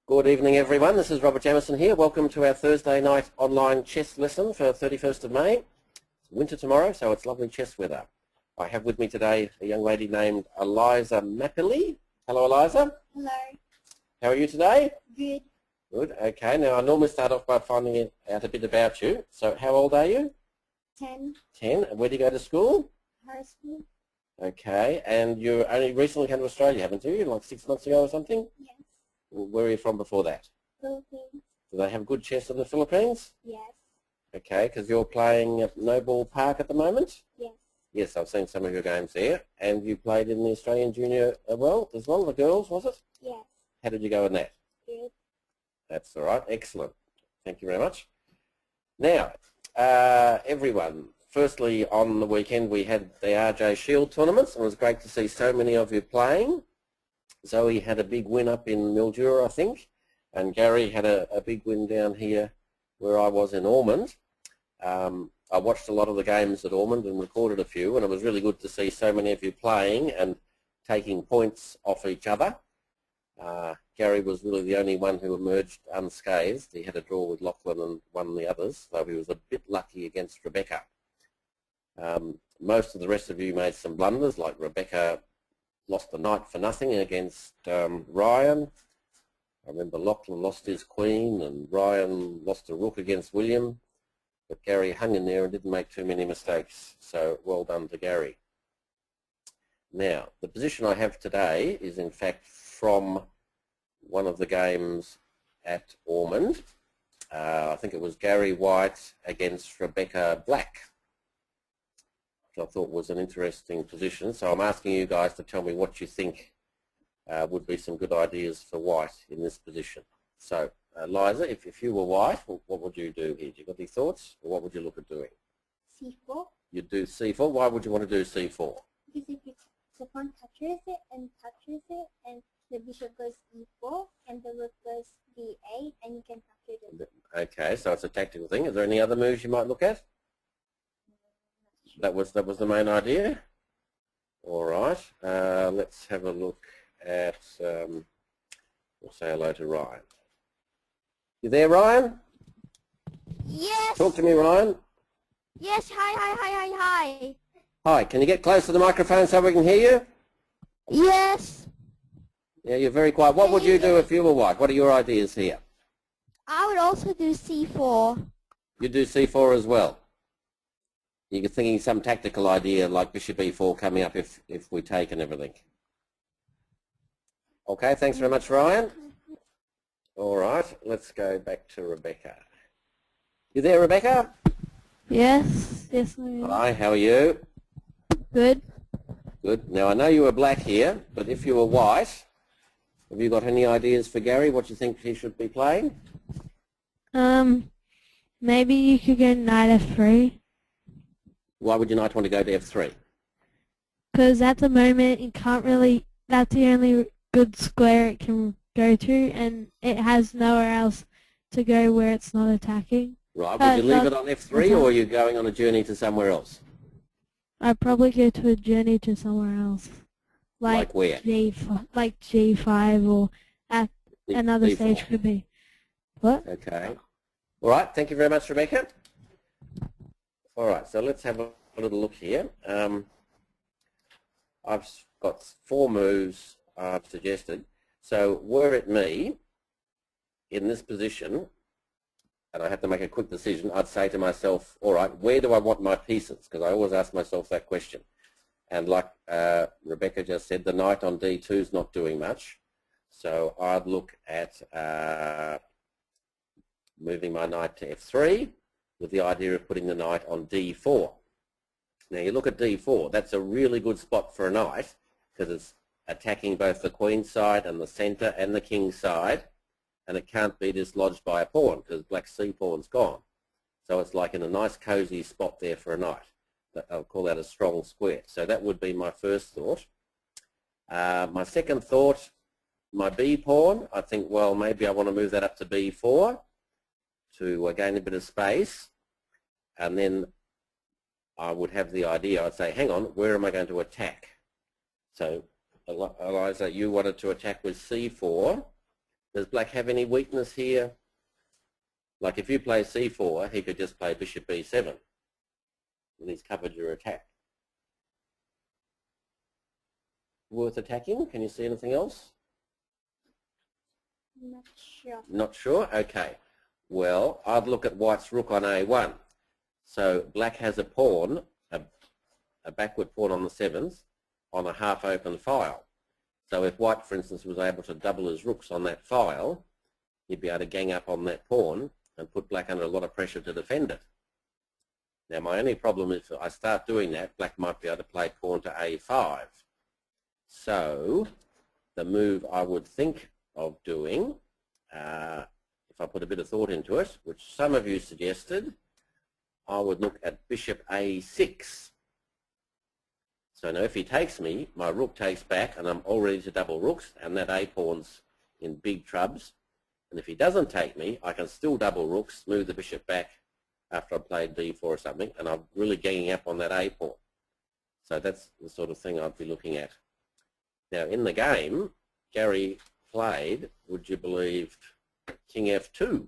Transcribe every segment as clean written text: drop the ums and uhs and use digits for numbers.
Good evening, everyone. This is Robert Jamieson here. Welcome to our Thursday night online chess lesson for 31st of May. It's winter tomorrow, so it's lovely chess weather. I have with me today a young lady named Eliza Mapili. Hello, Eliza. Hello. How are you today? Good. Good. Okay. Now, I normally start off by finding out a bit about you. So, how old are you? 10. 10. And where do you go to school? High school. Okay. And you only recently came to Australia, haven't you? Like 6 months ago or something? Yes. Where are you from before that? Philippines. Do they have good chess in the Philippines? Yes. Okay, because you're playing at Noble Park at the moment? Yes. Yes, I've seen some of your games there. And you played in the Australian Junior as well, the girls, was it? Yes. How did you go in that? Good. That's all right. Excellent. Thank you very much. Now, everyone, firstly, on the weekend we had the RJ Shield tournaments, and it was great to see so many of you playing. Zoe had a big win up in Mildura, I think, and Gary had a big win down here where I was in Ormond. I watched a lot of the games at Ormond and recorded a few, and it was really good to see so many of you playing and taking points off each other. Gary was really the only one who emerged unscathed. He had a draw with Lachlan and won the others, though he was a bit lucky against Rebecca. Most of the rest of you made some blunders, like Rebecca lost the knight for nothing against Ryan. I remember Lachlan lost his queen and Ryan lost a rook against William. But Gary hung in there and didn't make too many mistakes. So well done to Gary. Now, the position I have today is in fact from one of the games at Ormond. I think it was Gary White against Rebecca Black, which I thought was an interesting position. So I'm asking you guys to tell me what you think would be some good ideas for White in this position. So, Liza, if you were White, what would you do here? Do you got any thoughts, or what would you look at doing? C4. You'd do C4. Why would you want to do C4? Because if the pawn touches it, and the bishop goes E4, and the rook goes D8, and you can capture it. Okay, so it's a tactical thing. Is there any other moves you might look at? That was the main idea. All right. Let's have a look at. We'll say hello to Ryan. You there, Ryan? Yes. Talk to me, Ryan. Yes. Hi. Hi. Can you get close to the microphone so we can hear you? Yes. Yeah, you're very quiet. What would you do if you were White? What are your ideas here? I would also do C4. You'd do C4 as well. You're thinking some tactical idea like bishop E4 coming up if we take and everything. Okay, thanks very much, Ryan. All right, let's go back to Rebecca. You there, Rebecca? Yes, I am. Hi, how are you? Good. Good. Now, I know you were black here, but if you were white, have you got any ideas for Gary, what you think he should be playing? Maybe you could go knight F3. Why would your knight want to go to F3? Because at the moment, you can't really, that's the only good square it can go to, and it has nowhere else to go where it's not attacking. Right, would you leave it on F3 or are you going on a journey to somewhere else? I'd probably go to a journey to somewhere else. Like where? Like G5 or at another D4. stage could be. What? Okay. All right, thank you very much, Rebecca. All right, so let's have a little look here. I've got 4 moves I've suggested. So were it me in this position, and I have to make a quick decision, I'd say to myself, all right, where do I want my pieces? Because I always ask myself that question. And like Rebecca just said, the knight on D2 is not doing much. So I'd look at moving my knight to F3 with the idea of putting the knight on D4. Now you look at D4, that's a really good spot for a knight because it's attacking both the queen side and the centre and the king side, and it can't be dislodged by a pawn because black's C pawn's gone. So it's like in a nice cosy spot there for a knight. I'll call that a strong square. So that would be my first thought. My second thought, my B pawn, I think, well, maybe I want to move that up to B4 to gain a bit of space, and then I would have the idea, I'd say, hang on, where am I going to attack? So, Eliza, you wanted to attack with C4, Does black have any weakness here? Like if you play c4, he could just play bishop b7, and he's covered your attack. Worth attacking? Can you see anything else? Not sure. Not sure? Okay. Well, I'd look at white's rook on a1. So black has a pawn, a backward pawn on the 7th, on a half-open file. So if white, for instance, was able to double his rooks on that file, he'd be able to gang up on that pawn and put black under a lot of pressure to defend it. Now, my only problem is if I start doing that, black might be able to play pawn to a5. So the move I would think of doing, if I put a bit of thought into it, which some of you suggested, I would look at bishop a6. So now if he takes me, my rook takes back and I'm all ready to double rooks, and that a-pawn's in big trubs. And if he doesn't take me, I can still double rooks, move the bishop back after I've played d4 or something, and I'm really ganging up on that a-pawn. So that's the sort of thing I'd be looking at. Now in the game, Gary played, would you believe, king f2.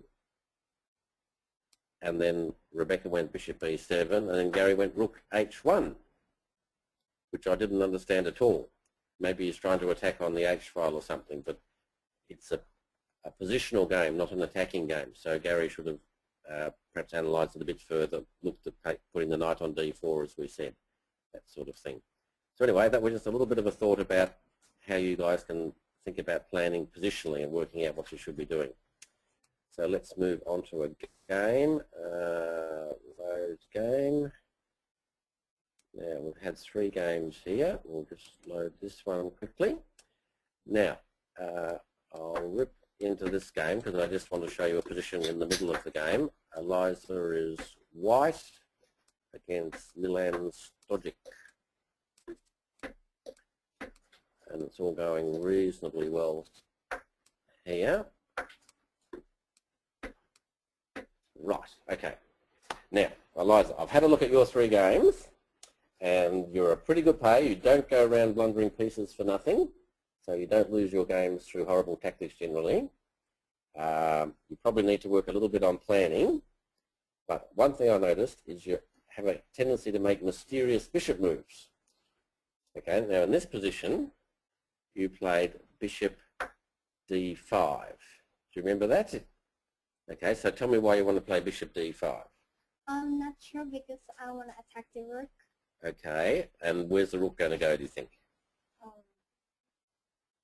And then Rebecca went bishop b7, and then Gary went rook h1, which I didn't understand at all. Maybe he's trying to attack on the h-file or something, but it's a positional game, not an attacking game. So Gary should have perhaps analysed it a bit further, looked at putting the knight on d4, as we said, that sort of thing. So anyway, that was just a little bit of a thought about how you guys can think about planning positionally and working out what you should be doing. So let's move on to a game. Load game. Now we've had 3 games here. We'll just load this one quickly. Now I'll rip into this game because I just want to show you a position in the middle of the game. Eliza is white against Milan Stojic. And it's all going reasonably well here. Right, okay. Now, Eliza, I've had a look at your 3 games, and you're a pretty good player. You don't go around blundering pieces for nothing, so you don't lose your games through horrible tactics generally. You probably need to work a little bit on planning, but one thing I noticed is you have a tendency to make mysterious bishop moves. Okay, now in this position, you played bishop d5. Do you remember that? Okay, so tell me why you want to play bishop d5. I'm not sure because I want to attack the rook. Okay, and where's the rook going to go, do you think?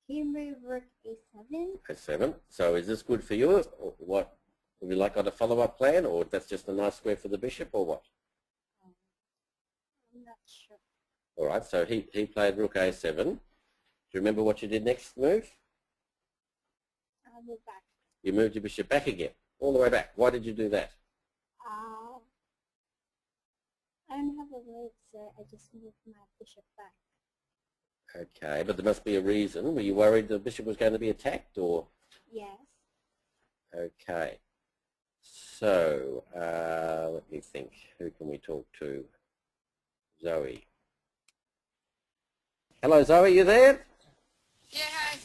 He moved rook a7. a7. So is this good for you? Or what? Would you like on a follow-up plan, or that's just a nice square for the bishop, or what? I'm not sure. All right, so he played rook a7. Do you remember what you did next move? I'll move back. You moved your bishop back again, all the way back. Why did you do that? I don't have a move, so I just moved my bishop back. Okay, but there must be a reason. Were you worried the bishop was going to be attacked, or? Yes. Okay. So, let me think. Who can we talk to? Zoe. Hello, Zoe, you there? Yeah, hi.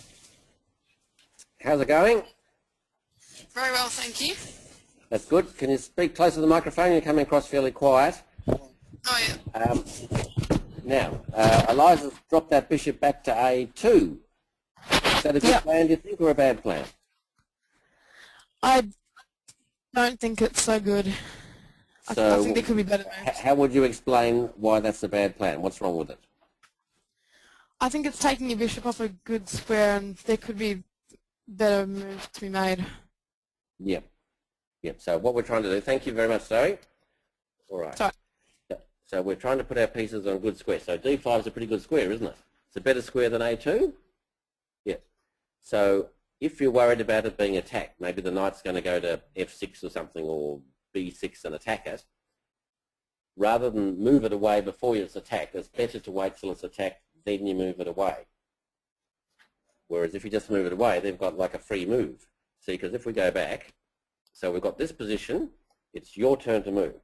How's it going? Very well, thank you. That's good. Can you speak closer to the microphone? You're coming across fairly quiet. Oh, yeah. Now, Eliza's dropped that bishop back to a2. Is that a good plan, do you think, or a bad plan? I don't think it's so good. I think there could be better moves. How would you explain why that's a bad plan? What's wrong with it? I think it's taking your bishop off a good square, and there could be better moves to be made. Yep. Yep. So what we're trying to do, thank you very much, Zoe. All right. Sorry. So we're trying to put our pieces on good squares. So d5 is a pretty good square, isn't it? It's a better square than a2? Yeah. So if you're worried about it being attacked, maybe the knight's going to go to f6 or something, or b6 and attack it, rather than move it away before it's attacked, it's better to wait till it's attacked, then you move it away. Whereas if you just move it away, they've got like a free move. See, because if we go back, so we've got this position, it's your turn to move,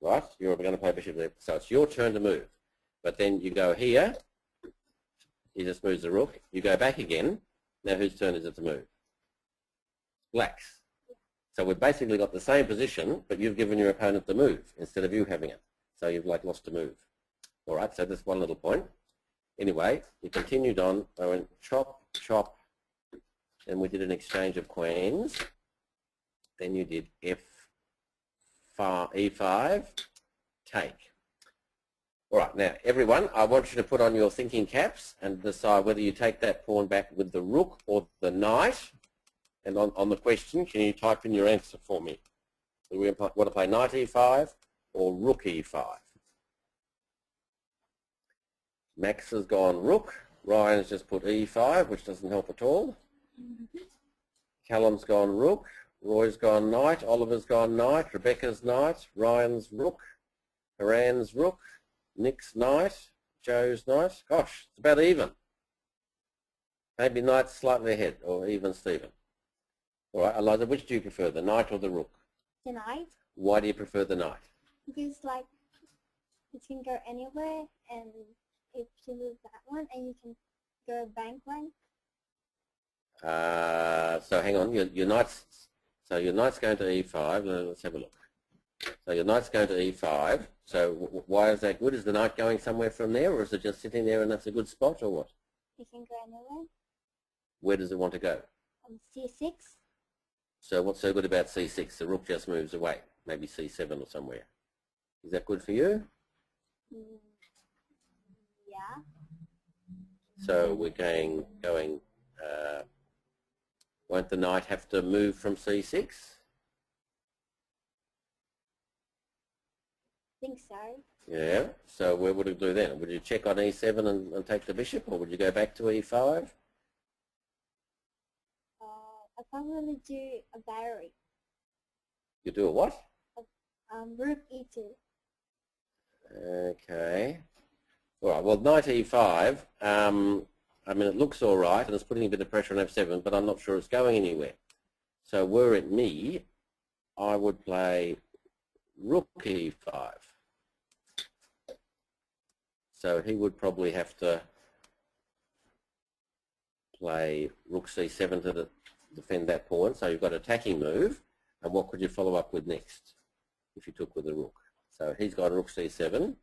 right? You're going to play bishop there, so it's your turn to move. But then you go here, he just moves the rook, you go back again, now whose turn is it to move? Blacks. So we've basically got the same position, but you've given your opponent the move instead of you having it. So you've like lost a move. All right, so that's one little point. Anyway, we continued on. I went chop, chop, and we did an exchange of queens. Then you did E5, take. All right, now everyone, I want you to put on your thinking caps and decide whether you take that pawn back with the rook or the knight. And on the question, can you type in your answer for me? Do we want to play knight E5 or rook E5? Max has gone rook. Ryan's just put E5, which doesn't help at all. Callum's gone rook. Roy's gone knight. Oliver's gone knight. Rebecca's knight. Ryan's rook. Haran's rook. Nick's knight. Joe's knight. Gosh, it's about even. Maybe knight's slightly ahead, or even Stephen. All right, Eliza, which do you prefer, the knight or the rook? The knight. Why do you prefer the knight? Because like it can go anywhere, and if you move that one, and you can go bank one. So hang on, your knight's going to E5. Let's have a look. So your knight's going to E5. So why is that good? Is the knight going somewhere from there, or is it just sitting there and that's a good spot, or what? It can go anywhere. Where does it want to go? C6. So what's so good about C6? The rook just moves away, maybe C7 or somewhere. Is that good for you? Yeah. So we're going. Won't the knight have to move from C6? I think so. Yeah. So where would it do then? Would you check on E7 and take the bishop, or would you go back to E5? I'll probably do a battery. You do a what? Rook E2. Okay. All right. Well, knight E5. I mean, it looks all right, and it's putting a bit of pressure on F7, but I'm not sure it's going anywhere. So were it me, I would play rook E5. So he would probably have to play rook C7 to defend that pawn. So you've got an attacking move, and what could you follow up with next if you took with the rook? So he's got rook C7. Can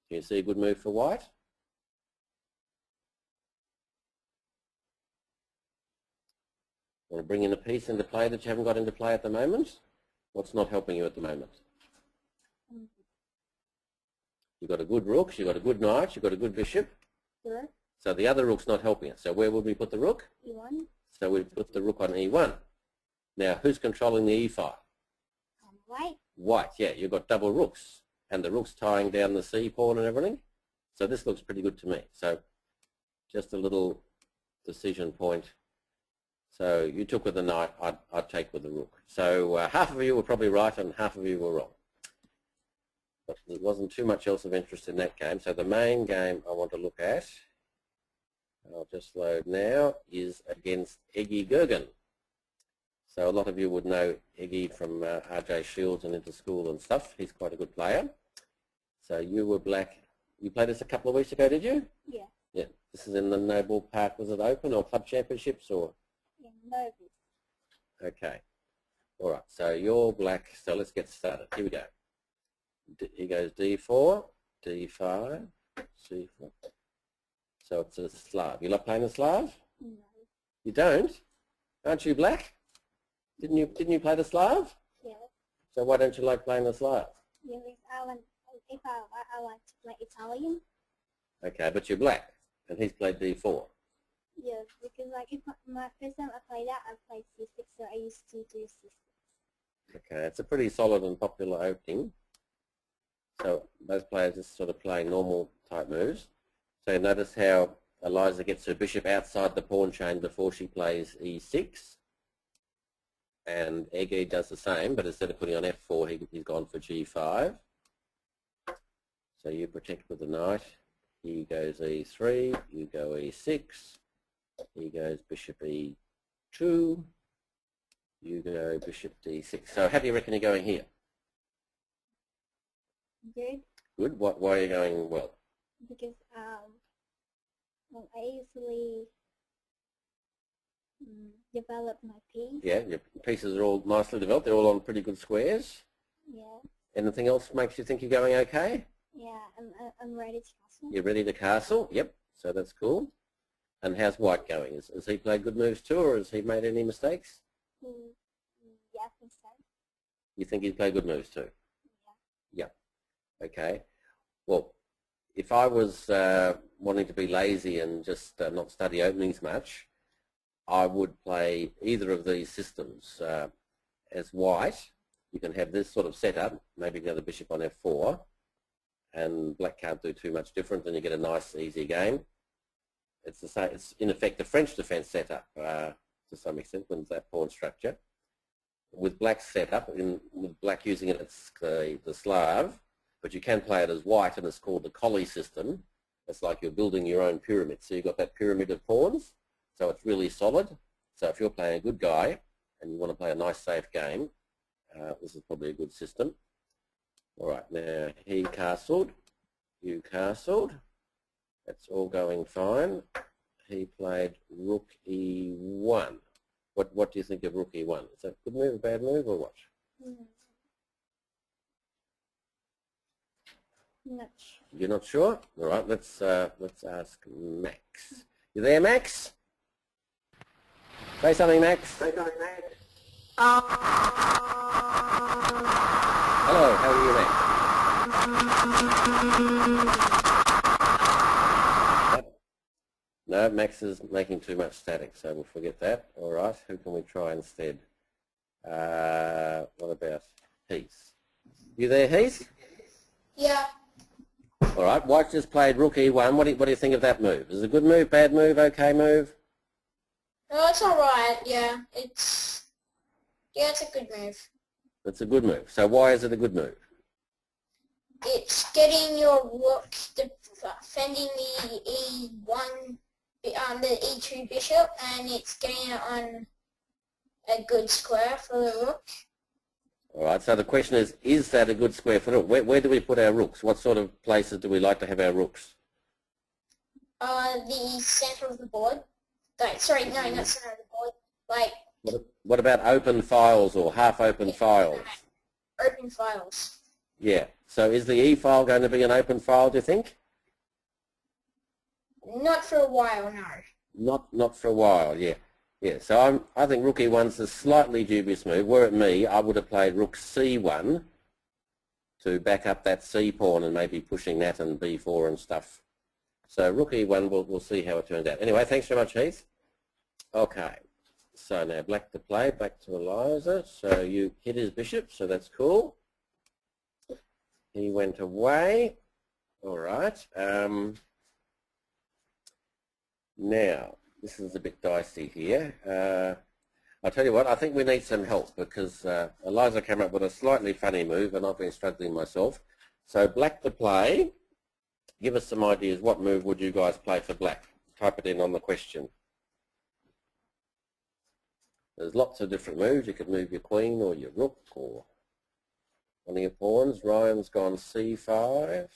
you see a good move for white? Want to bring in a piece into play that you haven't got into play at the moment? What's not helping you at the moment? You've got a good rook, you've got a good knight, you've got a good bishop. Sure. So the other rook's not helping us. So where would we put the rook? E1. So we put the rook on E1. Now, who's controlling the E5? White. White, yeah. You've got double rooks. And the rook's tying down the C pawn and everything. So this looks pretty good to me. So just a little decision point. So you took with the knight, I'd take with the rook. So half of you were probably right and half of you were wrong. But there wasn't too much else of interest in that game. So the main game I want to look at, I'll just load now, is against Eggy Gergen. So a lot of you would know Eggy from RJ Shields and Into School and stuff. He's quite a good player. So you were black. You played this a couple of weeks ago, did you? Yeah. Yeah. This is in the Noble Park. Was it Open or Club Championships or? Yeah, Noble. Okay. All right. So you're black. So let's get started. Here we go. He goes D4, D5, C4. So it's a Slav. You like playing a Slav? No. You don't? Aren't you black? Didn't you play the Slav? Yeah. So why don't you like playing the Slav? Yeah, because I want to play Italian. Okay, but you're black, and he's played D4. Yeah, because like if my first time I played that, I played C6, so I used to do C6. Okay, it's a pretty solid and popular opening. So those players just sort of play normal type moves. So you notice how Eliza gets her bishop outside the pawn chain before she plays E6. And Eggy does the same, but instead of putting on F4, he's gone for G5. So you protect with the knight. He goes E3, you go E6. He goes bishop E2. You go bishop D6. So how do you reckon you're going here? Good. Good. Why are you going well? Because I usually develop my piece. Yeah, your pieces are all nicely developed. They're all on pretty good squares. Yeah. Anything else makes you think you're going okay? Yeah, I'm ready to castle. You're ready to castle? Yep. So that's cool. And how's White going? Has he played good moves too, or has he made any mistakes? Yeah, I think so. You think he's played good moves too? Yeah. Yeah. Okay. Well, if I was wanting to be lazy and just not study openings much, I would play either of these systems. As White, you can have this sort of setup, maybe go the bishop on f4, and Black can't do too much different, and you get a nice, easy game. It's the same. It's in effect a French defence setup to some extent, with that pawn structure. With Black's setup, with Black using it as the Slav, but you can play it as White, and it's called the Collie system. It's like you're building your own pyramid. So you've got that pyramid of pawns, so it's really solid. So if you're playing a good guy and you want to play a nice, safe game, this is probably a good system. All right, now he castled, you castled. That's all going fine. He played Rook E1. What do you think of Rook E1? Is that a good move, a bad move, or what? Not sure. You're not sure? All right, let's ask Max. You there, Max? Say something, Max. Say something, Max. Hello, how are you, Max? No, Max is making too much static, so we'll forget that. All right, who can we try instead? What about Heath? You there, Heath? Yeah. All right, White just played Rook E1. What do you think of that move? Is it a good move, bad move, okay move? Oh, it's alright, yeah. It's a good move. It's a good move. So why is it a good move? It's getting your rook, defending the E1, the E2 bishop, and it's getting it on a good square for the rook. All right, so the question is that a good square for the rook? Where do we put our rooks? What sort of places do we like to have our rooks? The center of the board. Like, sorry, no, not center of the board. Like, What about open files or half-open files? open files. Yeah. So is the E file going to be an open file, do you think? Not for a while, no. Not for a while, yeah. Yeah, so I think Rook E1's a slightly dubious move. Were it me, I would have played Rook C1 to back up that C pawn and maybe pushing that and B4 and stuff. So Rook E1, we'll see how it turns out. Anyway, thanks very much, Heath. Okay, so now Black to play, back to Eliza. So you hit his bishop, so that's cool. He went away. All right. Now, this is a bit dicey here. I'll tell you what, I think we need some help because Eliza came up with a slightly funny move and I've been struggling myself. So Black to play. Give us some ideas. What move would you guys play for Black? Type it in on the question. There's lots of different moves. You could move your queen or your rook or one of your pawns. Ryan's gone C5.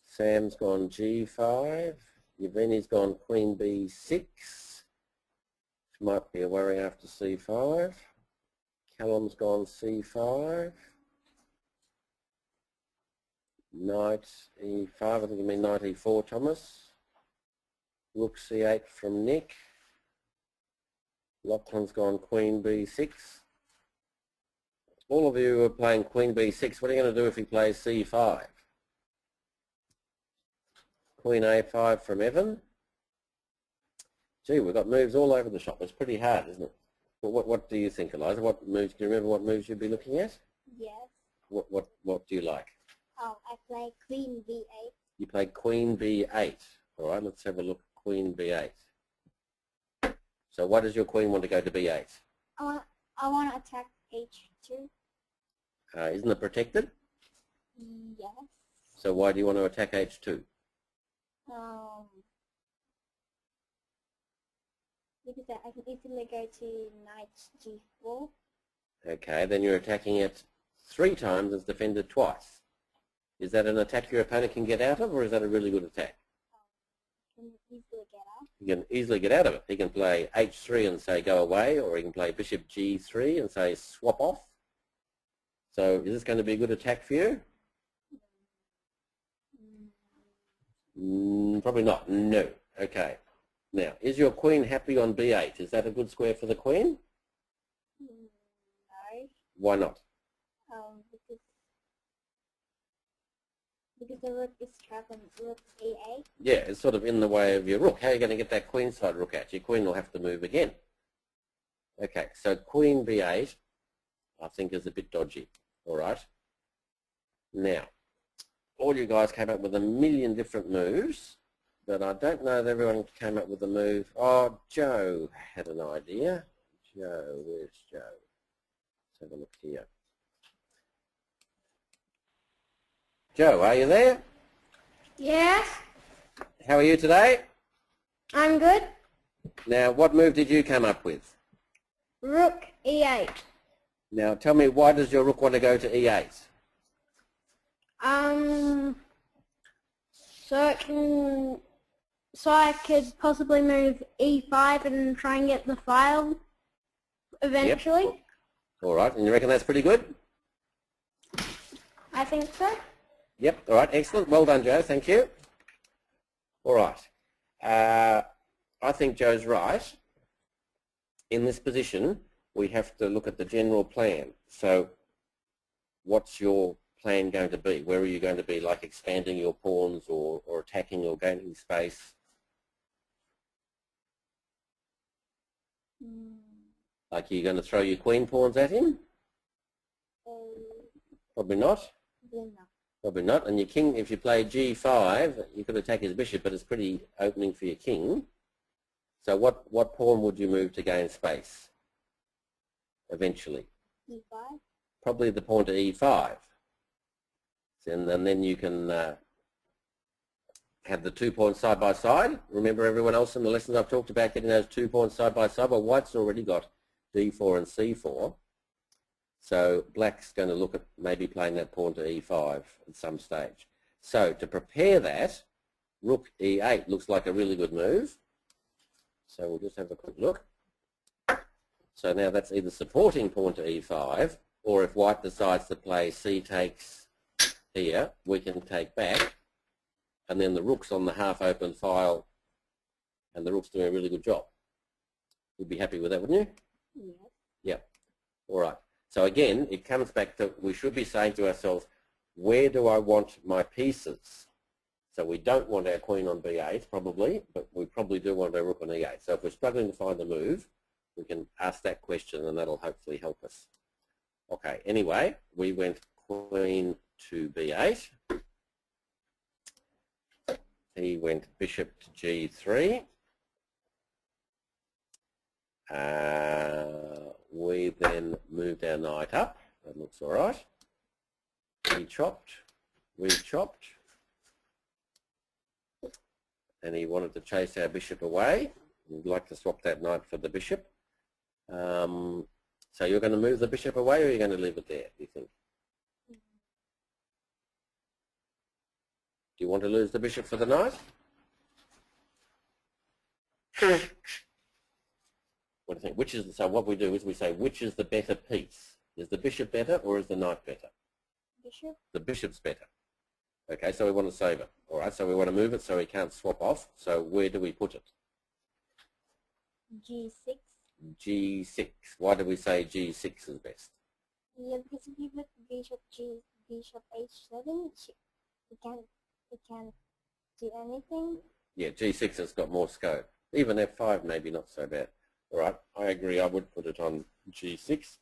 Sam's gone G5. Yevgeny's gone Queen B6. Which might be a worry after C5. Callum's gone C5. Knight E5, I think you mean Knight E4, Thomas. Rook C8 from Nick. Lachlan's gone Queen B6. All of you are playing Queen B6. What are you going to do if he plays C5? Queen A5 from Evan. Gee, we've got moves all over the shop. It's pretty hard, isn't it? But what do you think, Eliza? What moves? Do you remember what moves you'd be looking at? Yes. What do you like? I play Queen B8. You play Queen B8. All right, let's have a look. Queen B8. So why does your queen want to go to B8? I want to attack H2. Isn't it protected? Yes. So why do you want to attack H2? Because I can easily go to Knight G4. Okay, then you're attacking it 3 times and it's defended twice. Is that an attack your opponent can get out of, or is that a really good attack? Can easily get out. He can easily get out of it. He can play h3 and say go away, or he can play bishop g3 and say swap off. So is this going to be a good attack for you? Probably not. No. Okay. Now, is your queen happy on b8? Is that a good square for the queen? No. Why not? Because the rook is trapped on rook a8. Yeah, it's sort of in the way of your rook. How are you going to get that queenside rook out? Your queen will have to move again. Okay, so queen b8, I think, is a bit dodgy. All right. Now, all you guys came up with a million different moves, but I don't know that everyone came up with a move. Oh, Joe had an idea. Joe, where's Joe? Let's have a look here. Joe, are you there? Yes, How are you today? I'm good. Now, what move did you come up with? Rook e8. Now, tell me, why does your rook want to go to e8? So I could possibly move e5 and try and get the file eventually. Yep. All right, and you reckon that's pretty good? I think so. Yep, all right, excellent. Well done, Joe, thank you. All right. I think Joe's right. In this position, we have to look at the general plan. So what's your plan going to be? Where are you going to be, like expanding your pawns or attacking or gaining space? Like, are you going to throw your queen pawns at him? Probably not. No. Probably not. And your king, if you play g5, you could attack his bishop, but it's pretty opening for your king. So what pawn would you move to gain space eventually? e5. Probably the pawn to e5. And then you can have the 2 pawns side by side. Remember, everyone else in the lessons I've talked about getting those 2 pawns side by side. Well, white's already got d4 and c4. So black's going to look at maybe playing that pawn to e5 at some stage. So to prepare that, rook e8 looks like a really good move. So we'll just have a quick look. So now that's either supporting pawn to e5, or if white decides to play c takes here, we can take back, and then the rook's on the half-open file, and the rook's doing a really good job. You'd be happy with that, wouldn't you? Yes. Yep. All right. So again, it comes back to, we should be saying to ourselves, where do I want my pieces? So we don't want our queen on b8 probably, but we probably do want our rook on e8. So if we're struggling to find a move, we can ask that question and that'll hopefully help us. Okay, anyway, we went queen to b8. He went bishop to g3. We then moved our knight up. That looks all right. We chopped. And he wanted to chase our bishop away. We'd like to swap that knight for the bishop. So you're going to move the bishop away, or you're going to leave it there, do you think? Do you want to lose the bishop for the knight? What do you think? So what we do is we say, which is the better piece? Is the bishop better, or is the knight better? Bishop. The bishop's better. Okay, so we want to save it. All right, so we want to move it so he can't swap off. So where do we put it? g6. G6. Why do we say G6 is best? Yeah, because if you put bishop h7, it can't do anything. Yeah, G6 has got more scope. Even F5 maybe not so bad. All right, I agree. I would put it on G6.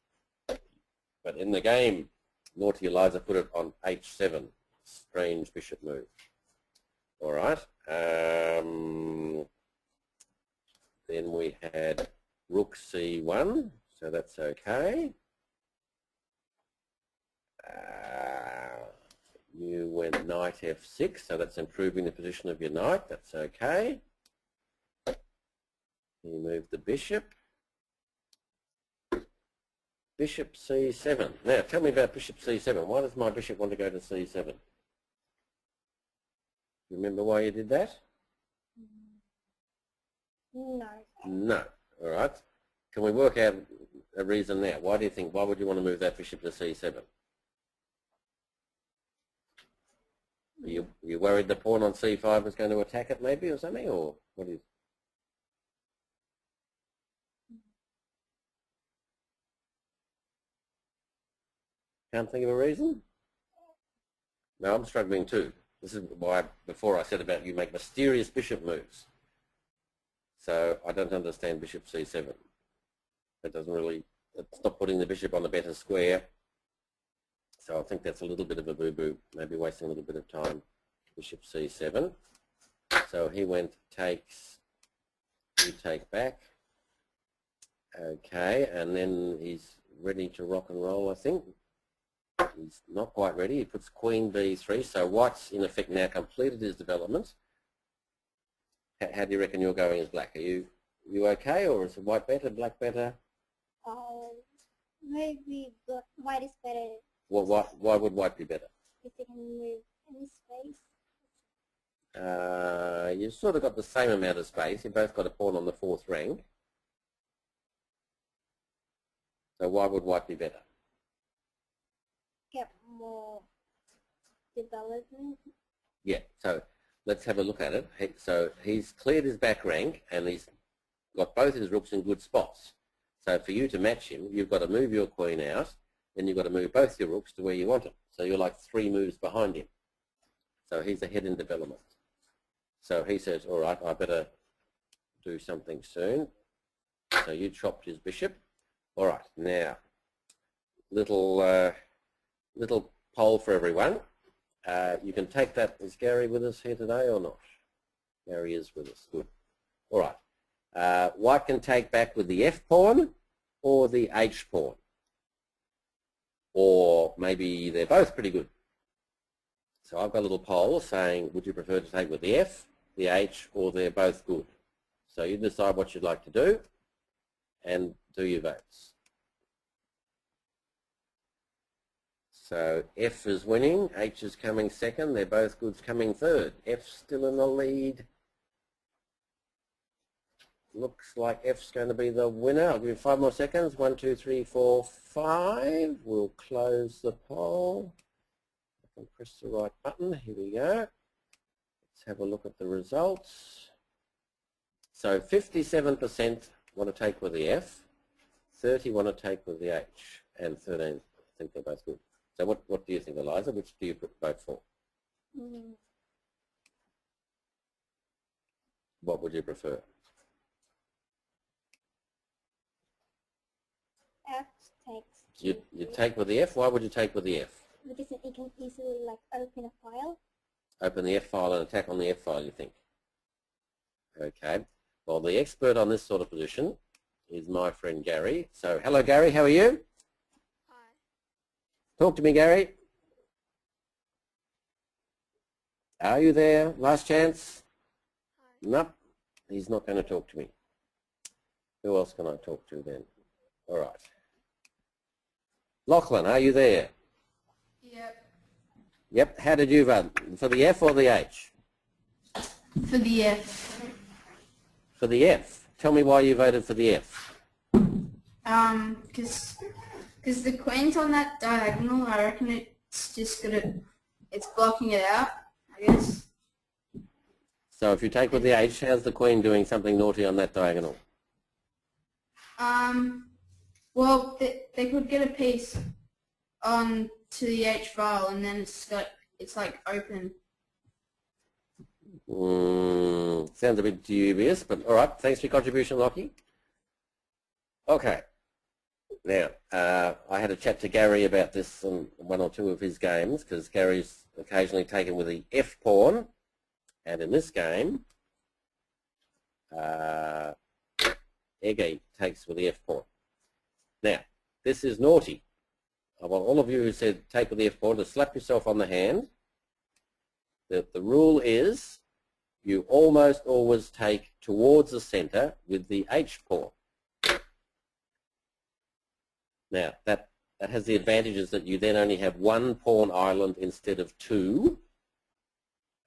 But in the game, naughty Eliza put it on H7. Strange bishop move. All right. Then we had rook C1, so that's okay. You went knight F6, so that's improving the position of your knight. That's okay. You move the bishop. Bishop C7. Now, tell me about bishop C7. Why does my bishop want to go to C7? Remember why you did that? No. No. All right. Can we work out a reason now? Why do you think? Why would you want to move that bishop to c7? Are you worried the pawn on c5 is going to attack it maybe or something? Or what is? Can't think of a reason? No, I'm struggling too. This is why before I said about you make mysterious bishop moves. So I don't understand bishop c7. That doesn't really, it's not putting the bishop on a better square. So I think that's a little bit of a boo-boo, maybe wasting a little bit of time. Bishop c7. So he went takes, you take back. Okay, and then he's ready to rock and roll, I think. He's not quite ready. He puts queen b3. So white's in effect now completed his development. How do you reckon you're going as black? Are you okay, or is white better, black better? Maybe white is better. Well, why would white be better? If they can move any space. You've sort of got the same amount of space. You've both got a pawn on the 4th rank. So why would white be better? Get more development. Yeah, so let's have a look at it. So he's cleared his back rank and he's got both his rooks in good spots. So for you to match him, you've got to move your queen out, then you've got to move both your rooks to where you want them. So you're like 3 moves behind him. So he's ahead in development. So he says, all right, I better do something soon. So you chopped his bishop. All right, now, little poll for everyone. You can take that. Is Gary with us here today or not? Gary is with us. Good. All right. White can take back with the F pawn or the H pawn. Or maybe they're both pretty good. So I've got a little poll saying, would you prefer to take with the F, the H, or they're both good? So you decide what you'd like to do and do your votes. So F is winning, H is coming second, they're both goods coming third. F's still in the lead. Looks like F's going to be the winner. I'll give you 5 more seconds. 1, 2, 3, 4, 5. We'll close the poll. I can press the right button. Here we go. Let's have a look at the results. So 57% want to take with the F, 30 want to take with the H, and 13 think they're both good. So what do you think, Eliza? Which do you vote for? What would you prefer? F takes. You take with the F? Why would you take with the F? Because it can easily like open a file. Open the F file and attack on the F file, you think? Okay. Well, the expert on this sort of position is my friend Gary. So, hello Gary, how are you? Hi. Talk to me, Gary. Are you there? Last chance? Hi. Nope. He's not going to talk to me. Who else can I talk to then? All right. Lachlan, are you there? Yep. Yep. How did you vote? For the F or the H? For the F. For the F. Tell me why you voted for the F. Because the queen's on that diagonal, I reckon it's just it's blocking it out, I guess. So if you take with the H, how's the queen doing something naughty on that diagonal? Well, they could get a piece on to the H file, and then it's like open. Sounds a bit dubious, but all right. Thanks for your contribution, Lockie. Okay. Now, I had a chat to Gary about this on 1 or 2 of his games, because Gary's occasionally taken with the F pawn, and in this game, Ege takes with the F pawn. Now, this is naughty. I want all of you who said take with the F pawn to slap yourself on the hand. The rule is you almost always take towards the center with the H pawn. Now, that has the advantages that you then only have 1 pawn island instead of 2.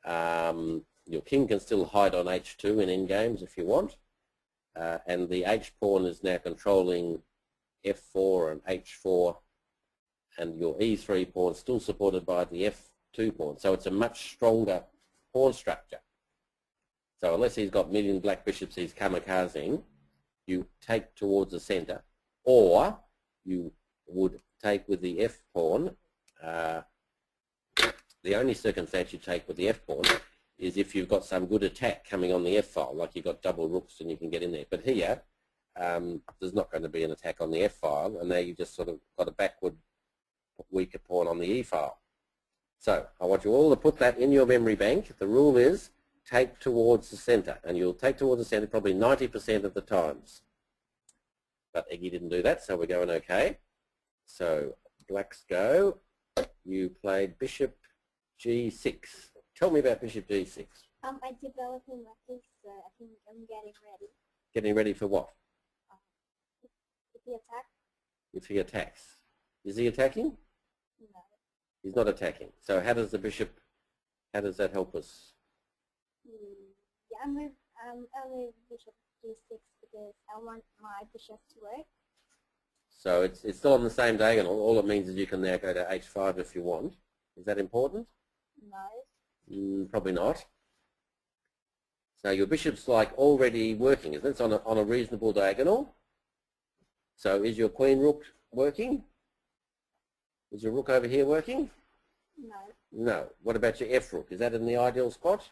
Your king can still hide on H2 in endgames if you want. and the H pawn is now controlling F4 and H4, and your E3 pawn is still supported by the F2 pawn. So it's a much stronger pawn structure. So unless he's got million black bishops he's kamikazing, you take towards the center, or you would take with the F pawn. The only circumstance you take with the F pawn is if you've got some good attack coming on the F file, like you've got double rooks and you can get in there. But here, there's not going to be an attack on the F file, and there you just sort of got a backward, weaker pawn on the E file. So I want you all to put that in your memory bank. The rule is take towards the center, and you'll take towards the center probably 90% of the times. But Eggy didn't do that, so we're going okay. So blacks go. You played bishop G6. Tell me about bishop G6. I'm developing my piece, so I think I'm getting ready. Getting ready for what? If he attacks? If he attacks. Is he attacking? No. He's not attacking. So how does the bishop, how does that help us? Yeah, I'll move bishop G6 because I want my bishop to work. So it's still on the same diagonal. All it means is you can now go to H5 if you want. Is that important? No. Probably not. So your bishop's like already working, isn't it? It's on a reasonable diagonal. So is your queen rook working? Is your rook over here working? No. No. What about your F rook? Is that in the ideal spot?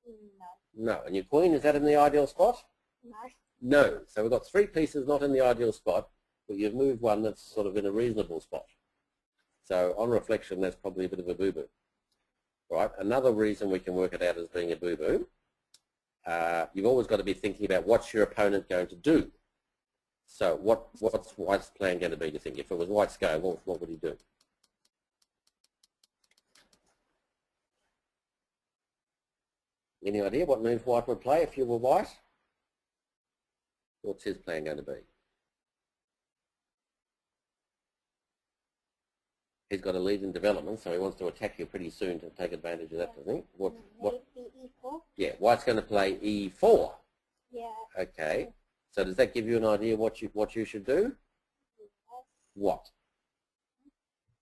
No. No. And your queen, is that in the ideal spot? No. No. So we've got three pieces not in the ideal spot, but you've moved one that's sort of in a reasonable spot. So on reflection, that's probably a bit of a boo-boo. Right. Another reason we can work it out as being a boo-boo, you've always got to be thinking about what's your opponent going to do. So what's White's plan going to be, do you think? If it was White's go, what would he do? Any idea what move White would play if you were White? What's his plan going to be? He's got a lead in development, so he wants to attack you pretty soon to take advantage of that, doesn't he? What? E4? Yeah, White's going to play E4. Yeah. Okay. So does that give you an idea what you should do? Yes. What?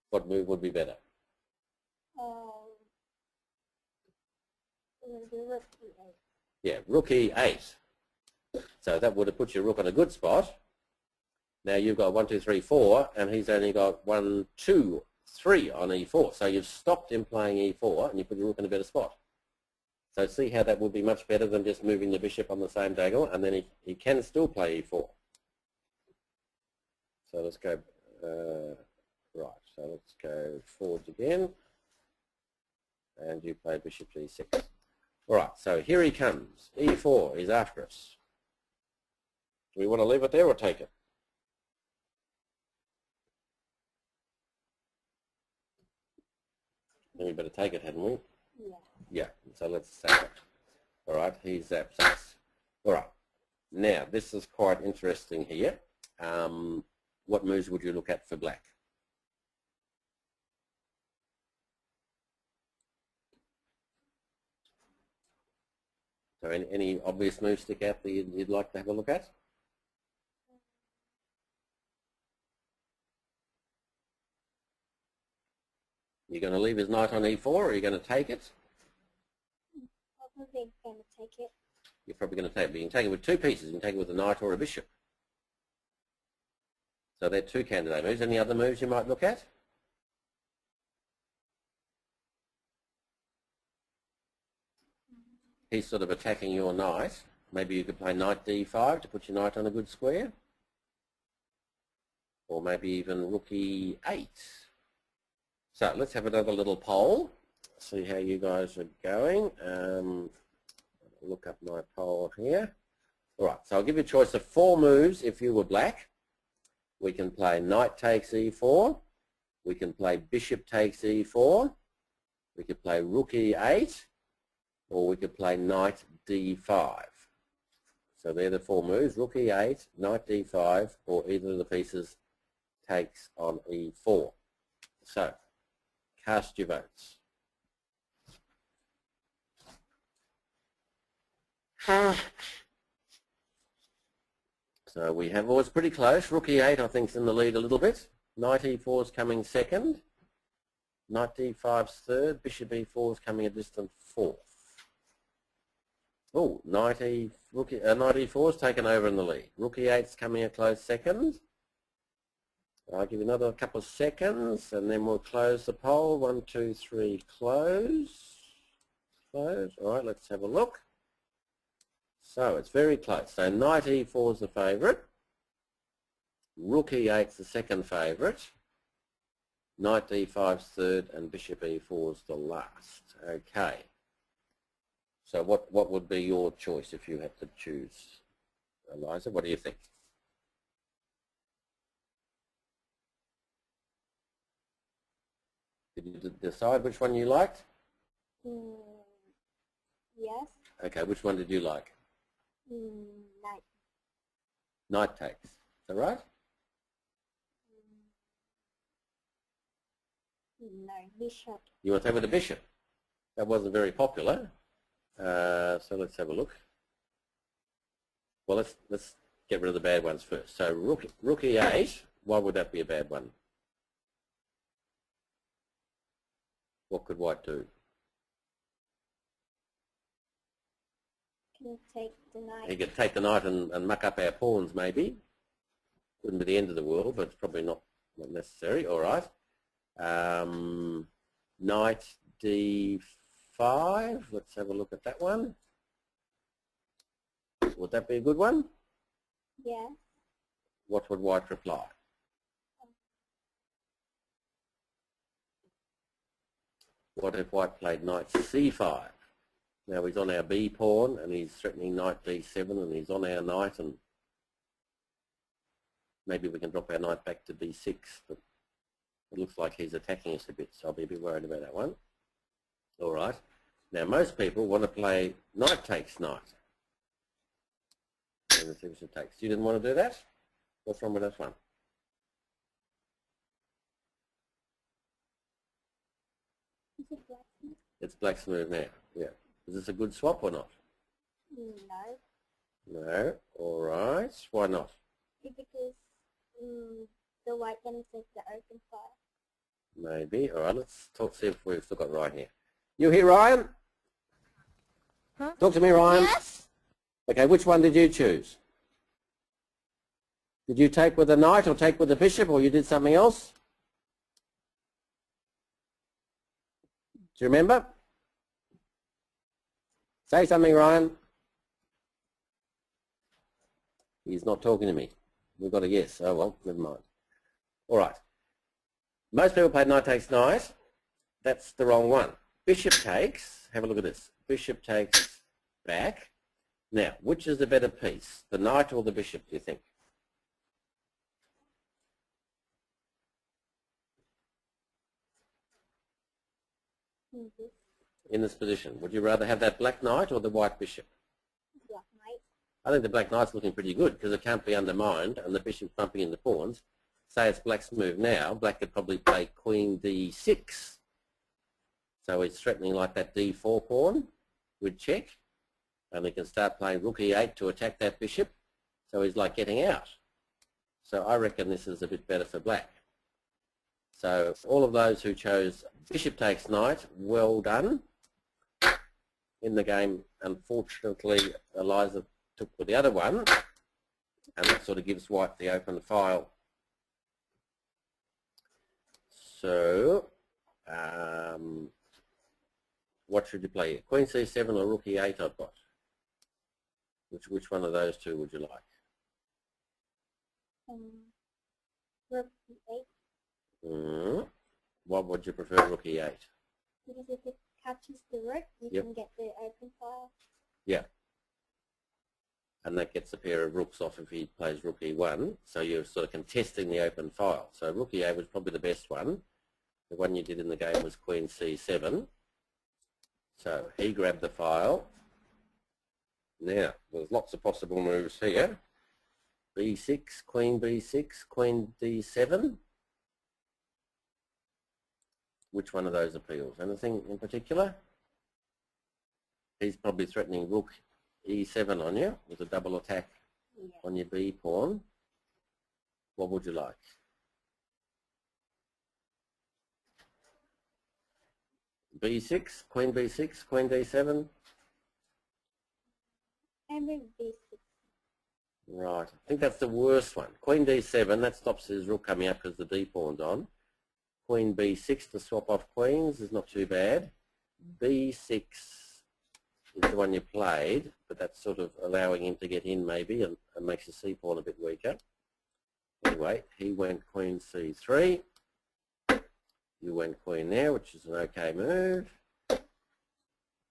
What move would be better? Rook E8. Yeah, rook E8. So that would have put your rook on a good spot. Now you've got 1, 2, 3, 4, and he's only got 1, 2, 3 on E4. So you've stopped him playing E4, and you put your rook in a better spot. So see how that would be much better than just moving the bishop on the same diagonal, and then he can still play E4. So let's go, right, so let's go forwards again. And you play bishop G6. All right, so here he comes. E4 is after us. Do we want to leave it there or take it? Then we better take it, hadn't we? Yeah. Yeah, so let's zap it. All right, he zaps us. All right, now this is quite interesting here. What moves would you look at for black? So any obvious moves stick out that you'd like to have a look at? You're going to leave his knight on E4, or are you going to take it? Probably going to take it. You're probably going to take it, but you can take it with two pieces. You can take it with a knight or a bishop. So they're two candidate moves. Any other moves you might look at? He's sort of attacking your knight. Maybe you could play knight D5 to put your knight on a good square. Or maybe even rook E8. So let's have another little poll. See how you guys are going. Look up my poll here. All right, so I'll give you a choice of 4 moves if you were black. We can play knight takes E4. We can play bishop takes E4. We could play rook E8. Or we could play knight D5. So they're the 4 moves, rook E8, knight D5, or either of the pieces takes on E4. So, cast your votes. So we have, well, it's pretty close. Rook e8, I think, is in the lead a little bit. Knight e4 is coming second. Knight d5's third. Bishop e4 is coming a distant fourth. Oh, knight e4 is taken over in the lead. Rook e8 is coming a close second. I'll give you another couple of seconds and then we'll close the poll. 1, 2, 3, close. Close. All right, let's have a look. So it's very close. So knight e4 is the favourite. Rook e8 is the second favourite. Knight d5's third and bishop e4 is the last. Okay. So what would be your choice if you had to choose? Eliza, what do you think? Did you decide which one you liked? Yes. Okay, which one did you like? Knight. Knight takes. Is that right? No, bishop. You want to take with the bishop? That wasn't very popular. So let's have a look. Well, let's get rid of the bad ones first. So rook e8. Why would that be a bad one? What could white do? Can take the knight. He could take the knight and muck up our pawns, maybe. Wouldn't be the end of the world, but it's probably not necessary. All right. Knight d5. Let's have a look at that one. Would that be a good one? Yes. What would white reply? What if white played knight c5? Now he's on our b pawn and he's threatening knight d7 and he's on our knight, and maybe we can drop our knight back to b6, but it looks like he's attacking us a bit, so I'll be a bit worried about that one. All right. Now most people want to play knight takes knight. And the bishop takes. You didn't want to do that? What's wrong with this one? Is it black? It's black's move now. Yeah. Is this a good swap or not? No. No. All right. Why not? Because the white can take the open file. Maybe. All right. Let's see if we've still got Ryan here. You here, Ryan? Huh? Talk to me, Ryan. Yes. Okay. Which one did you choose? Did you take with the knight or take with the bishop, or you did something else? Do you remember? Say something, Ryan. He's not talking to me. We've got a yes. Oh, well, never mind. All right. Most people play knight takes knight. That's the wrong one. Bishop takes. Have a look at this. Bishop takes back. Now, which is the better piece? The knight or the bishop, do you think? In this position, would you rather have that black knight or the white bishop? Black knight. I think the black knight's looking pretty good because it can't be undermined and the bishop's bumping in the pawns. Say it's black's move now, black could probably play queen d6. So he's threatening like that d4 pawn with check, and he can start playing rook e8 to attack that bishop. So he's like getting out. So I reckon this is a bit better for black. So all of those who chose bishop takes knight, well done. In the game, unfortunately, Eliza took with the other one, and that sort of gives white the open file. So, what should you play here? Queen c7 or rook e8 I've got. Which one of those two would you like? Rook e8. What would you prefer, rook e8? Because if it catches the rook, you Yep. can get the open file. Yeah. And that gets a pair of rooks off if he plays rook e1. So you're sort of contesting the open file. So rook e8 was probably the best one. The one you did in the game was queen c7. So he grabbed the file. Now, there's lots of possible moves here. b6, queen d7. Which one of those appeals? Anything in particular? He's probably threatening rook e7 on you with a double attack Yeah. on your B pawn, what would you like? B6, Queen B6, Queen D7? Every basic. Right, I think that's the worst one. Queen D7, that stops his rook coming up because the D pawn's on. Queen B6 to swap off queens is not too bad. B6 is the one you played, but that's sort of allowing him to get in maybe and makes the C pawn a bit weaker. Anyway, he went Queen C3. You went Queen there, which is an okay move.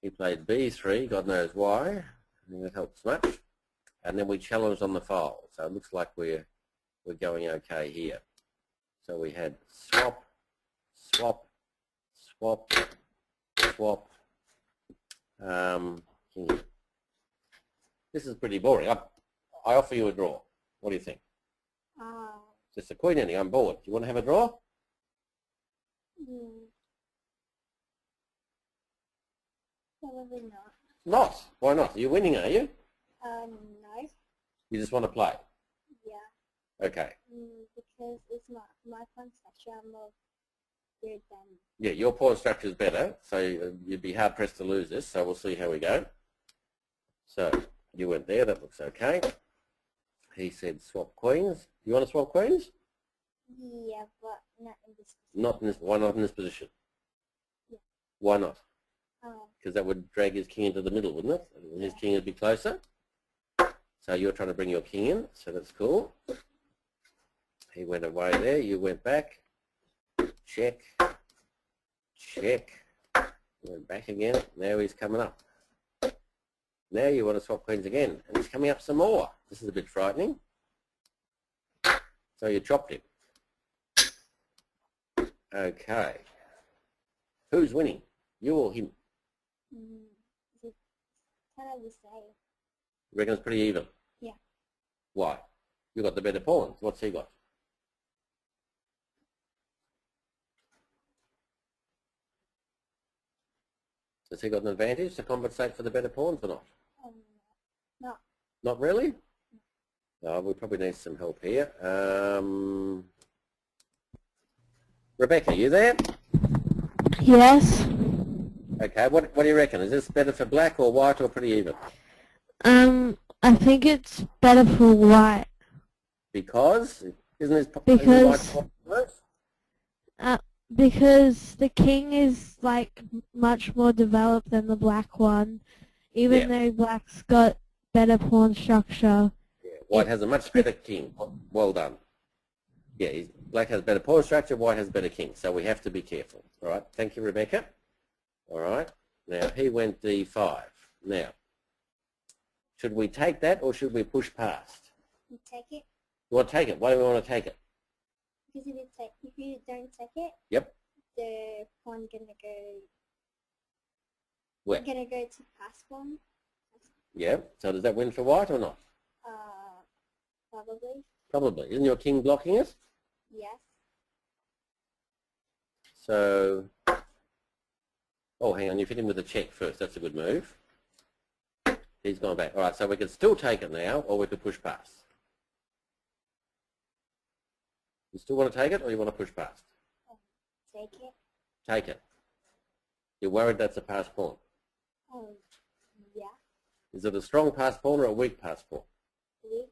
He played B3, God knows why. I think that helps much. And then we challenged on the file, so it looks like we're going okay here. So we had swap, swap, swap, swap. This is pretty boring. I offer you a draw. What do you think? Just a queen ending. I'm bored. Do you want to have a draw? Probably not. Not. Why not? You're winning, are you? No. You just want to play? Yeah. Okay. Because it's my pawn structure more good than. Yeah, your pawn structure is better, so you'd be hard pressed to lose this. So we'll see how we go. So you went there. That looks okay. He said swap queens. You want to swap queens? Yeah, but not in this position. Not in this. Why not in this position? Yeah. Why not? Oh. Because that would drag his king into the middle, wouldn't it? And his king would be closer. So you're trying to bring your king in, so that's cool. He went away there. You went back. Check. Check. Went back again. Now he's coming up. Now you want to swap queens again, and he's coming up some more. This is a bit frightening. So you chopped him. Okay. Who's winning? You or him? It's kind of the same. You reckon it's pretty even? Yeah. Why? You got the better pawns. What's he got? Has he got an advantage to compensate for the better pawns or not? No. Not really? No, we probably need some help here. Rebecca, you there? Yes. Okay, what do you reckon? Is this better for black or white or pretty even? I think it's better for white. Because? Isn't his Because white worse? because the king is like much more developed than the black one, even though black's got better pawn structure. Yeah, white has a much better king. Well done. Yeah, black has better pawn structure, white has better king. So we have to be careful. All right, thank you, Rebecca. All right, now he went D5. Now, should we take that or should we push past? You take it. You want to take it? Why do we want to take it? Because if you don't take it, Yep. the pawn gonna go. Where? Gonna go to pass pawn. Yeah. So does that win for white or not? Probably. Probably. Isn't your king blocking it? Yes. So, oh, hang on. You've hit him with a check first. That's a good move. He's gone back. All right. So we can still take it now, or we could push past. You still want to take it, or you want to push past? Take it. Take it. You're worried that's a pass pawn. Yeah. Is it a strong pass pawn or a weak pass pawn? Weak.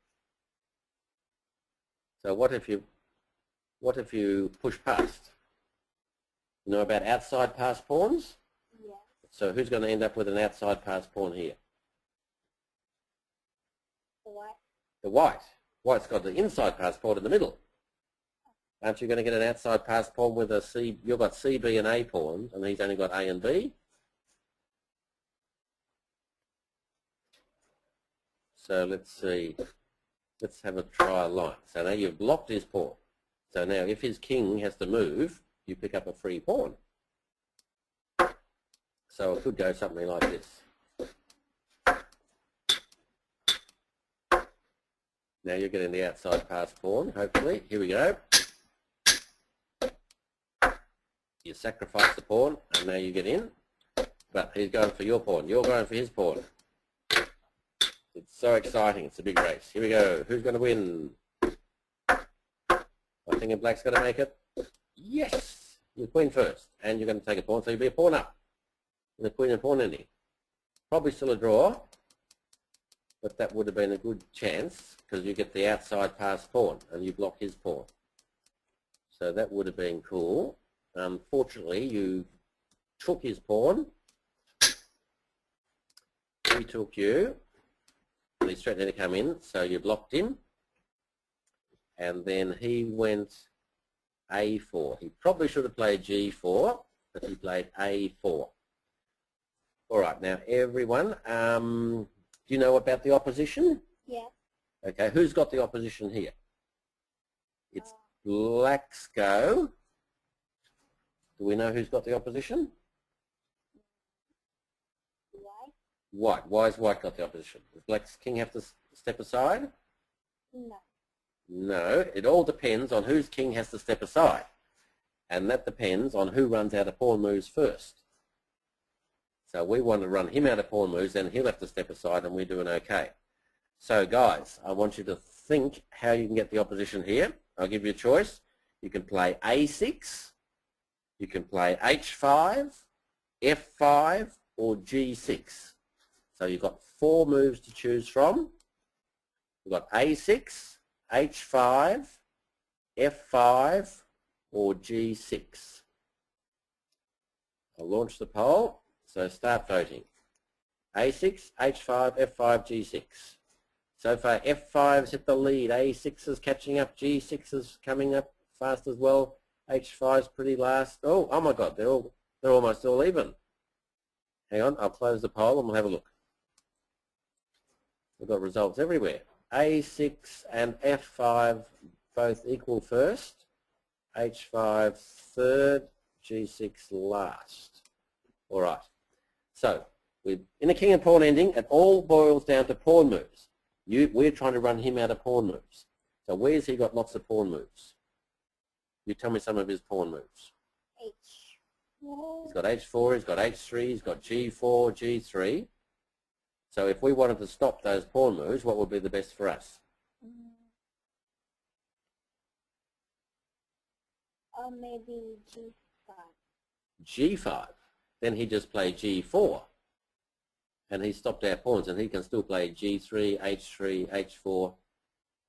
So what if you push past? You know about outside pass pawns? Yeah. So who's going to end up with an outside pass pawn here? The white. The white. White's got the inside pass pawn in the middle. Aren't you going to get an outside pass pawn with a C? You've got C, B, and A pawns, and he's only got A and B. So let's see. Let's have a trial line. So now you've blocked his pawn. So now if his king has to move, you pick up a free pawn. So it could go something like this. Now you're getting the outside pass pawn, hopefully. Here we go. You sacrifice the pawn, and now you get in. But he's going for your pawn. You're going for his pawn. It's so exciting. It's a big race. Here we go. Who's going to win? I think black's going to make it. Yes! You're queen first. And you're going to take a pawn, so you'll be a pawn up. And a queen and pawn ending. Probably still a draw. But that would have been a good chance because you get the outside pass pawn and you block his pawn. So that would have been cool. Unfortunately, you took his pawn. He took you. And he straight to come in, so you blocked him. And then he went A4. He probably should have played G4, but he played A4. All right, now everyone, do you know about the opposition? Yeah. Okay, who's got the opposition here? It's black's go. Do we know who's got the opposition? White? White. Why has white got the opposition? Does black's king have to step aside? No. No, it all depends on whose king has to step aside. And that depends on who runs out of pawn moves first. So we want to run him out of pawn moves, then he'll have to step aside and we're doing okay. So guys, I want you to think how you can get the opposition here. I'll give you a choice. You can play A6, you can play H5, F5, or G6. So you've got 4 moves to choose from. You've got A6, H5, F5, or G6. I'll launch the poll, so start voting. A6, H5, F5, G6. So far F5's hit the lead, A6 is catching up, G6 is coming up fast as well, H5's pretty last. Oh my god, they're almost all even. Hang on, I'll close the poll and we'll have a look. We've got results everywhere. A6 and F5 both equal first, H5 third, G6 last. All right. So in a king and pawn ending, it all boils down to pawn moves. We're trying to run him out of pawn moves. So where's he got lots of pawn moves? You tell me some of his pawn moves. H4. He's got H4, he's got H3, he's got G4, G3. So if we wanted to stop those pawn moves, what would be the best for us? Or maybe G5. G5. Then he just play G4. And he stopped our pawns, and he can still play G3, H3, H4.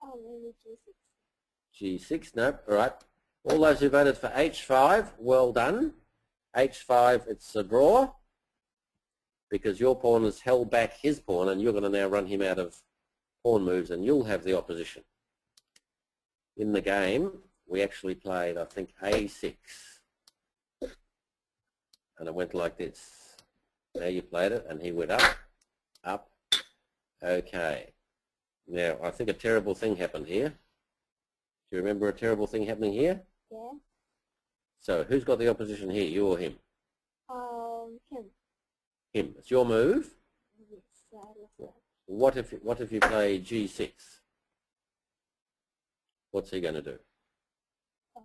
Oh, maybe G6. G6, nope, all right. All those who voted for H5, well done. H5, it's a draw because your pawn has held back his pawn and you're going to now run him out of pawn moves and you'll have the opposition. In the game, we actually played, I think, A6. And it went like this. Now you played it and he went up, up. Okay. Now, I think a terrible thing happened here. Do you remember a terrible thing happening here? Yeah. So, who's got the opposition here, you or him? Him. Him. It's your move. Yes, I love What if you play G6? What's he going to do? that.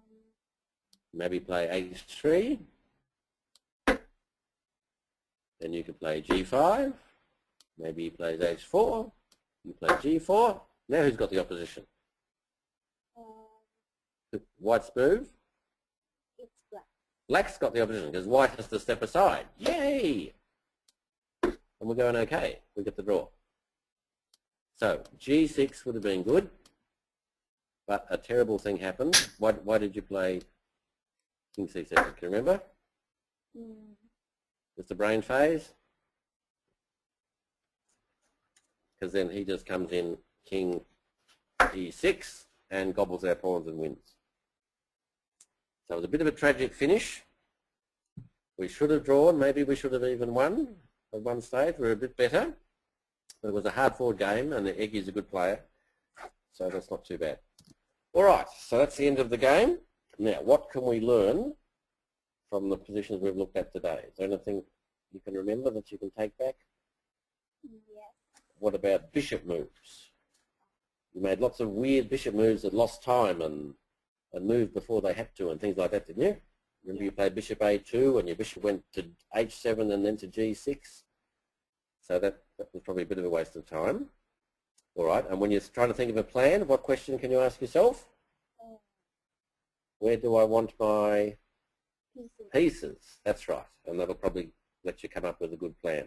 Maybe play H3. Then you could play G5. Maybe he plays H4. You play G4. Now who's got the opposition? White's move. It's black. Black's got the opposition because white has to step aside. Yay! And we're going okay. We get the draw. So G6 would have been good, but a terrible thing happened. Why did you play King C7? Can you remember? It's the brain phase. Because then he just comes in King E6 and gobbles our pawns and wins. So it was a bit of a tragic finish. We should have drawn. Maybe we should have even won at one stage. We were a bit better. But it was a hard-fought game, and Eggy's a good player. So that's not too bad. All right, so that's the end of the game. Now, what can we learn from the positions we've looked at today? Is there anything you can remember that you can take back? Yes. What about bishop moves? You made lots of weird bishop moves that lost time and moved before they had to and things like that, didn't you? Remember you played bishop A2 and your bishop went to H7 and then to G6? So that was probably a bit of a waste of time. All right, and when you're trying to think of a plan, what question can you ask yourself? Where do I want my pieces? That's right, and that'll probably let you come up with a good plan.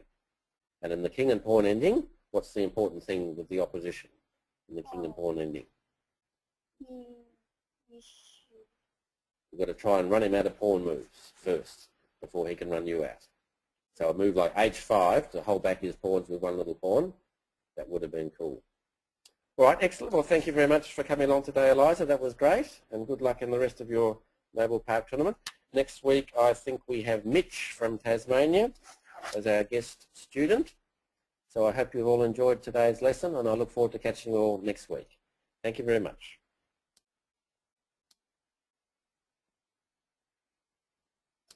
And in the king and pawn ending, what's the important thing with the opposition in the king and pawn ending? You've got to try and run him out of pawn moves first before he can run you out. So a move like h5 to hold back his pawns with one little pawn, that would have been cool. All right, excellent. Well, thank you very much for coming along today, Eliza. That was great, and good luck in the rest of your Noble Park tournament. Next week, I think we have Mitch from Tasmania as our guest student. So I hope you've all enjoyed today's lesson, and I look forward to catching you all next week. Thank you very much.